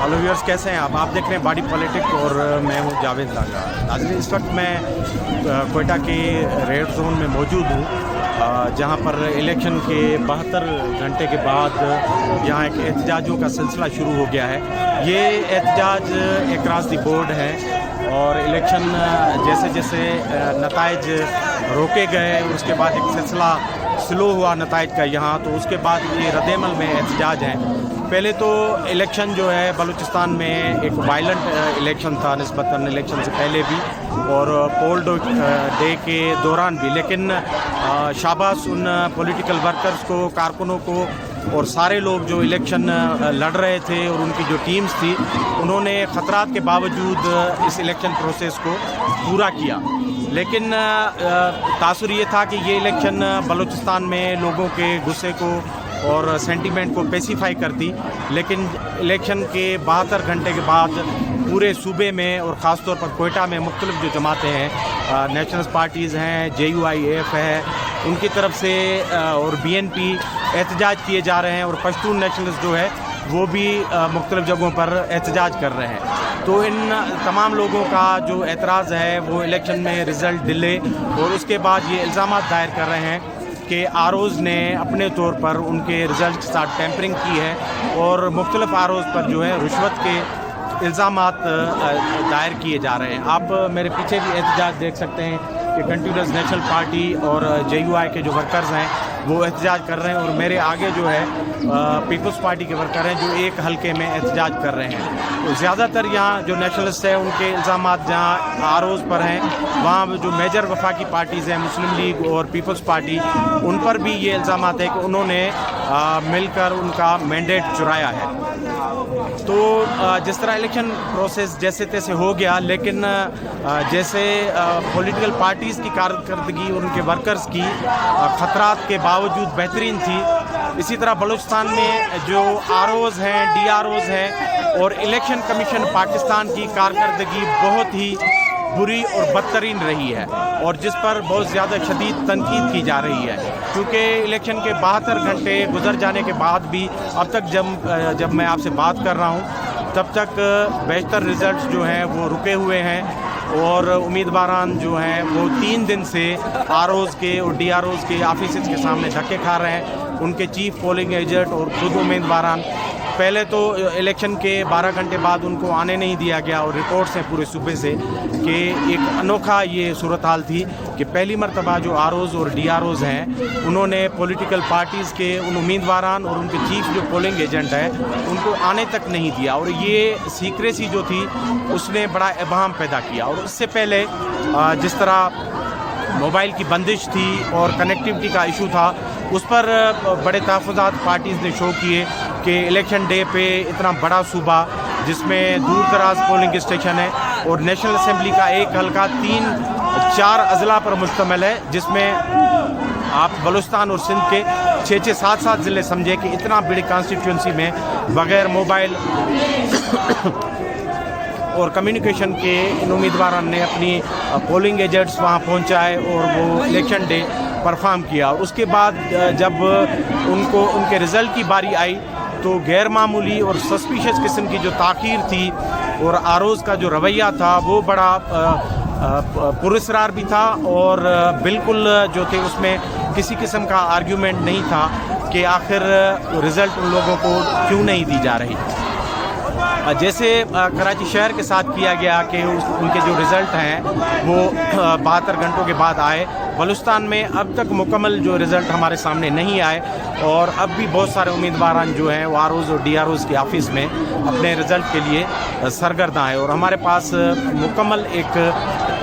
Hello viewers, कैसे हैं आप देख रहे हैं बॉडी पॉलिटिक और मैं हूं जावेद लांगा। नाज़रीन, इस वक्त मैं कोयटा के रेड जोन में मौजूद हूं, जहां पर इलेक्शन के 72 घंटे के बाद यहां एक एहतजाजों का सिलसिला शुरू हो गया है। ये एहतजाज अक्रॉस द बोर्ड है और इलेक्शन जैसे जैसे नताइज रोके गए, उसके बाद एक सिलसिला स्लो हुआ नताइज का यहाँ, तो उसके बाद ये रद्द-ए-अमल में एहतजाज हैं। पहले तो इलेक्शन जो है बलूचिस्तान में एक वायलेंट इलेक्शन था निस्बतन इलेक्शन से पहले भी और पोल डे के दौरान भी, लेकिन शाबाश उन पॉलिटिकल वर्कर्स को, कारकुनों को और सारे लोग जो इलेक्शन लड़ रहे थे और उनकी जो टीम्स थी, उन्होंने ख़तरात के बावजूद इस इलेक्शन प्रोसेस को पूरा किया। लेकिन तासुर ये था कि ये इलेक्शन बलूचिस्तान में लोगों के गुस्से को और सेंटीमेंट को पेसिफाई करती, लेकिन इलेक्शन के 72 घंटे के बाद पूरे सूबे में और ख़ास तौर पर कोयटा में मुख्तलिफ जो जमातें हैं, नेशनल पार्टीज़ हैं, JUIF है, उनकी तरफ से और BNP एहतजाज किए जा रहे हैं और पश्तून नेशनलिस्ट जो है वो भी मुख्तलिफ जगहों पर एहतजाज कर रहे हैं। तो इन तमाम लोगों का जो एतराज़ है वो इलेक्शन में रिज़ल्ट डिले और उसके बाद ये इल्ज़ाम दायर कर रहे हैं कि ROs ने अपने तौर पर उनके रिज़ल्ट के साथ टेम्परिंग की है और मुख्तलिफ ROs पर जो है रिश्वत के इल्ज़ामात दायर किए जा रहे हैं। आप मेरे पीछे भी एहतजाज देख सकते हैं कि कंटिन्यूस नेशनल पार्टी और JUI के जो वर्कर्स हैं वो एहतजाज कर रहे हैं और मेरे आगे जो है पीपल्स पार्टी के वर्कर हैं जो एक हलके में एहतजाज कर रहे हैं। तो ज़्यादातर यहाँ जो नेशनलिस्ट हैं उनके इल्ज़ामात जहाँ ROs पर हैं, वहाँ जो मेजर वफाकी पार्टीज़ हैं, मुस्लिम लीग और पीपल्स पार्टी, उन पर भी ये इल्ज़ामात है कि उन्होंने मिलकर उनका मैंडेट चुराया है। तो जिस तरह इलेक्शन प्रोसेस जैसे तैसे हो गया, लेकिन जैसे पॉलिटिकल पार्टीज़ की कारकर्दगी और उनके वर्कर्स की ख़तरात के बावजूद बेहतरीन थी, इसी तरह बलूचिस्तान में जो ROs हैं, DROs हैं और इलेक्शन कमीशन पाकिस्तान की कारकर्दगी बहुत ही बुरी और बदतरीन रही है और जिस पर बहुत ज़्यादा शदीद तनकीद की जा रही है, क्योंकि इलेक्शन के 72 घंटे गुजर जाने के बाद भी अब तक जब मैं आपसे बात कर रहा हूँ तब तक बेशतर रिज़ल्ट्स जो हैं वो रुके हुए हैं और उम्मीदवारान जो हैं वो 3 दिन से ROs के और DROs के ऑफिसेज के सामने धक्के खा रहे हैं। उनके चीफ पोलिंग एजेंट और खुद उम्मीदवारान, पहले तो इलेक्शन के 12 घंटे बाद उनको आने नहीं दिया गया और रिपोर्ट्स हैं पूरे सूबे से कि एक अनोखा ये सूरत हाल थी कि पहली मरतबा जो ROs और DROs हैं उन्होंने पॉलिटिकल पार्टीज़ के उन उम्मीदवारान और उनके चीफ जो पोलिंग एजेंट है उनको आने तक नहीं दिया और ये सीक्रेसी जो थी उसने बड़ा इबाहम पैदा किया। और उससे पहले जिस तरह मोबाइल की बंदिश थी और कनेक्टिविटी का इशू था, उस पर बड़े तहफ़्फ़ुज़ात पार्टीज़ ने शो किए कि इलेक्शन डे पे इतना बड़ा सूबा जिसमें दूर दराज पोलिंग स्टेशन है और नेशनल असेंबली का एक हल्का 3-4 अज़ला पर मुश्तमिल है, जिसमें आप बलूचिस्तान और सिंध के 6-6, 7-7 ज़िले समझे कि इतना बड़ी कॉन्स्टिट्यूंसी में बग़ैर मोबाइल और कम्युनिकेशन के इन उम्मीदवारों ने अपनी पोलिंग एजेंट्स वहाँ पहुँचाए और वो इलेक्शन डे परफॉर्म किया। और उसके बाद जब उनके रिज़ल्ट की बारी आई तो गैर मामूली और सस्पिशियस किस्म की जो ताख़ीर थी और ROs का जो रवैया था वो बड़ा पुरस्कार भी था और बिल्कुल जो थे उसमें किसी किस्म का आर्ग्यूमेंट नहीं था कि आखिर रिज़ल्ट उन लोगों को क्यों नहीं दी जा रही। जैसे कराची शहर के साथ किया गया कि उनके जो रिज़ल्ट हैं वो 72 घंटों के बाद आए। बलूचिस्तान में अब तक मुकम्मल जो रिज़ल्ट हमारे सामने नहीं आए और अब भी बहुत सारे उम्मीदवार जो हैं वो ROs और DROs के ऑफिस में अपने रिज़ल्ट के लिए सरगर्दा हैं और हमारे पास मुकम्मल एक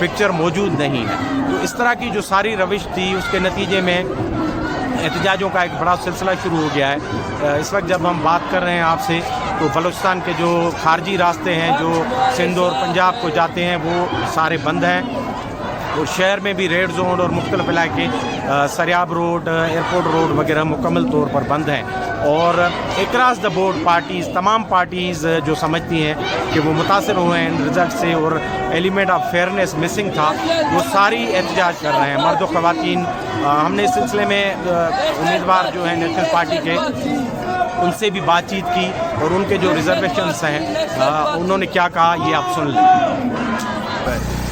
पिक्चर मौजूद नहीं है। तो इस तरह की जो सारी रविश थी उसके नतीजे में एहतजाजों का एक बड़ा सिलसिला शुरू हो गया है। इस वक्त जब हम बात कर रहे हैं आपसे तो बलूचिस्तान के जो खारजी रास्ते हैं जो सिंध और पंजाब को जाते हैं वो सारे बंद हैं और शहर में भी रेड जोन और मुख्तलिफ इलाके सरियाब रोड, एयरपोर्ट रोड वगैरह मुकम्मल तौर पर बंद हैं और अक्रॉस द बोर्ड पार्टीज़, तमाम पार्टीज़ जो समझती हैं कि वो मुतासर हुए हैं इन रिज़ल्ट से और एलिमेंट ऑफ फेयरनेस मिसिंग था, वो सारी एहतजाज कर रहे हैं। मर्द व ख़वातीन, हमने इस सिलसिले में उम्मीदवार जो हैं नेशनल पार्टी के उनसे भी बातचीत की और उनके जो रिजर्वेशंस हैं उन्होंने क्या कहा ये आप सुन लें।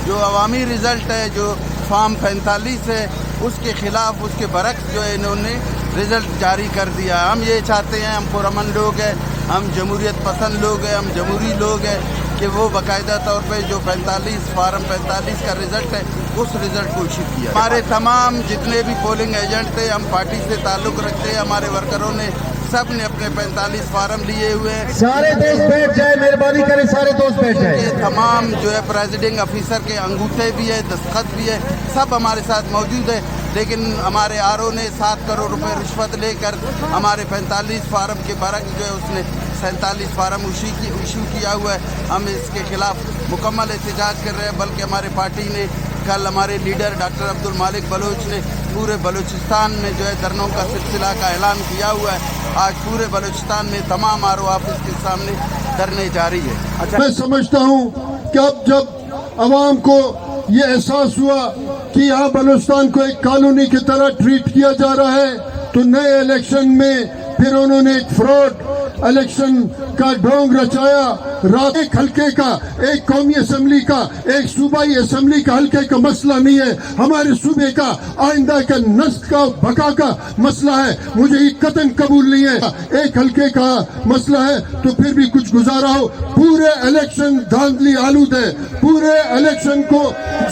जो अवामी रिज़ल्ट है, जो फॉर्म 45 है, उसके ख़िलाफ़ उसके बरक्स जो है इन्होंने रिज़ल्ट जारी कर दिया। हम ये चाहते हैं, हम पुरअमन लोग हैं, हम जमहूरियत पसंद लोग हैं, हम जमहूरी लोग हैं कि वो बाकायदा तौर पे जो 45 फार्म 45 का रिज़ल्ट है उस रिज़ल्ट को इशू किया। हमारे तमाम जितने भी पोलिंग एजेंट थे, हम पार्टी से ताल्लुक़ रखते हैं, हमारे वर्करों ने सब ने अपने 45 फार्म लिए हुए हैं। सारे दोस्त बैठ जाए, मेहरबानी करें, सारे दोस्त बैठ जाए। ये तमाम जो है प्रेसिडिंग ऑफिसर के अंगूठे भी है, दस्तखत भी है, सब हमारे साथ मौजूद है। लेकिन हमारे आरओ ने 7 करोड़ रुपए रिश्वत लेकर हमारे 45 फार्म के बरक्स जो है उसने 47 फार्म इशू किया हुआ है। हम इसके खिलाफ मुकम्मल एहतजाज कर रहे हैं। बल्कि हमारे पार्टी ने कल हमारे लीडर डॉक्टर अब्दुल मालिक बलोच ने पूरे बलूचिस्तान में जो है धरनों का सिलसिला का ऐलान किया हुआ है। आज पूरे बलूचिस्तान में तमाम आरओ ऑफिस के सामने धरने जारी है। मैं समझता हूँ कि अब जब अवाम को ये एहसास हुआ कि यहाँ बलूचिस्तान को एक कॉलोनी की तरह ट्रीट किया जा रहा है, तो नए इलेक्शन में फिर उन्होंने एक फ्रॉड इलेक्शन का ढोंग रचाया। रात एक हल्के का, एक कौमी असम्बली का, एक सूबाई असम्बली का हल्के का मसला नहीं है, हमारे सूबे का आइंदा का नस्ल का बका का मसला है। मुझे ये कतन कबूल नहीं है। एक हल्के का मसला है तो फिर भी कुछ गुजारा हो। पूरे इलेक्शन धांधली आलूद है, पूरे इलेक्शन को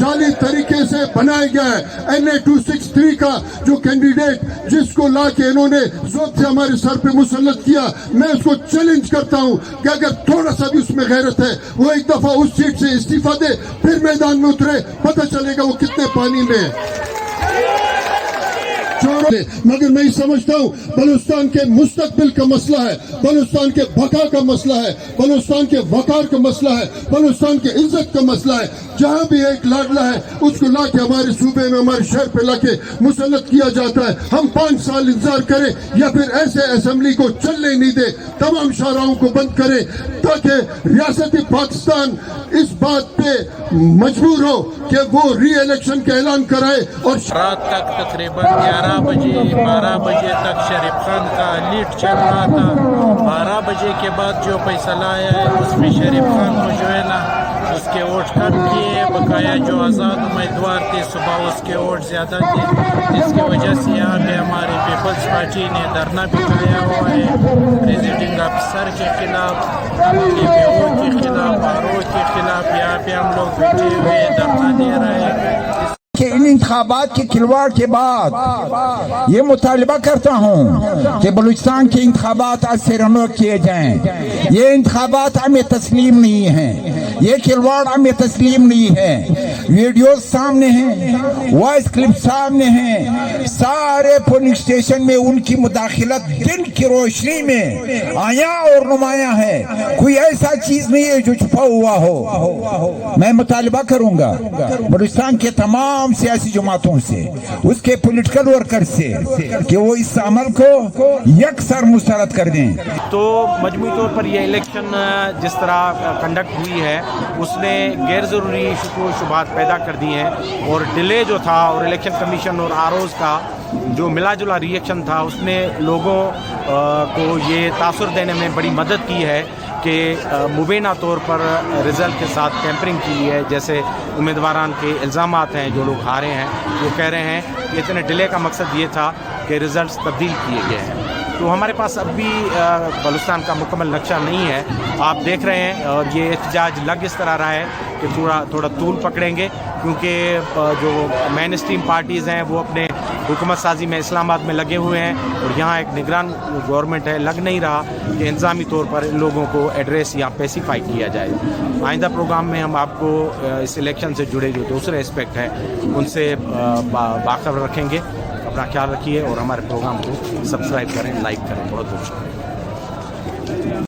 जाली तरीके से बनाया गया है। NA 263 का जो कैंडिडेट जिसको ला के इन्होंने जोत से हमारे सर पे मुसल्लत किया, मैं उसको चैलेंज करता हूं कि अगर थोड़ा सा भी उसमें गैरत है वो एक दफा उस सीट से इस्तीफा दे, फिर मैदान में उतरे, पता चलेगा वो कितने पानी में है। मगर मैं समझता हूँ बलूचिस्तान के मुस्तकबिल का मसला है, बलूचिस्तान के बका का मसला है, बलूचिस्तान के वकार का मसला है, बलूचिस्तान के इज्जत का मसला है। जहाँ भी एक लाडला है उसको लाके हमारे सूबे में, हमारे शहर पे लाके मुसल्लत किया जाता है। हम 5 साल इंतजार करें या फिर ऐसे असेंबली को चलने नहीं दे, तमाम शाहराहों को बंद करें ताकि रियासत पाकिस्तान इस बात पे मजबूर हो कि वो री इलेक्शन का ऐलान कराए। और रात तक तकरीबन 11 बजे 12 बजे तक शरीफ खान का लीड चल रहा था। 12 बजे के बाद जो फैसला आया है उसमें शरीफ खान को जो है ना उसके वोट कम किए, बकाया जो आज़ाद उम्मीदवार थे सुबह उसके वोट ज़्यादा थे, जिसकी वजह से यहाँ पे हमारी पीपल्स पार्टी ने धरना भी कराया हुआ है प्रेसिडिंग ऑफिसर के खिलाफ, DPO के खिलाफ, आरओ के खिलाफ। यहाँ पे हम लोग बैठे हुए धरना दे रहे हैं। इन इंतखाबात के खिलवाड़ के बाद ये मुतालबा करता हूँ कि बलूचिस्तान के इंतखाबात आज से रौनक किए जाएं। ये इंतखाबात हमें तस्लीम नहीं है, ये खिलवाड़ हमें तस्लीम नहीं है। वीडियो सामने हैं, वॉइस क्लिप सामने हैं, सारे पोलिंग स्टेशन में उनकी मुदाखिलत दिन की रोशनी में आया और नुमाया है। कोई ऐसा चीज नहीं है जो छुपा हुआ हो। मैं मुतालबा करूंगा बलूचिस्तान के तमाम सियासी जमातों से, उसके पॉलिटिकल वर्कर से कि वो इस अमल को यकसर मुस्तरद कर दें। तो मजमूई तौर पर यह इलेक्शन जिस तरह कंडक्ट हुई है उसने गैर ज़रूरी शुबहात पैदा कर दी हैं और डिले जो था और इलेक्शन कमीशन और आरओज़ का जो मिला जुला रिएक्शन था उसने लोगों को ये तासुर देने में बड़ी मदद की है कि मुबैना तौर पर रिज़ल्ट के साथ टेम्परिंग की है। जैसे उम्मीदवारान के इल्ज़ामात हैं, जो लोग हारे हैं वो कह रहे हैं कि इतने डिले का मकसद ये था कि रिज़ल्ट तब्दील किए गए हैं। तो हमारे पास अब भी बलूचिस्तान का मुकम्मल नक्शा नहीं है, आप देख रहे हैं। और ये एहतजाज लग इस तरह रहा है कि थोड़ा तूल पकड़ेंगे, क्योंकि जो मेन स्ट्रीम पार्टीज़ हैं वो अपने हुकूमत साजी में इस्लामाबाद में लगे हुए हैं और यहाँ एक निगरान गवर्नमेंट है। लग नहीं रहा कि इंतज़ामी तौर पर इन लोगों को एड्रेस या पेसिफाई किया जाए। आइंदा प्रोग्राम में हम आपको इस इलेक्शन से जुड़े जो दूसरे एस्पेक्ट हैं उनसे बाखबर रखेंगे। अपना ख्याल रखिए और हमारे प्रोग्राम को सब्सक्राइब करें, लाइक करें। बहुत बहुत शुक्रिया।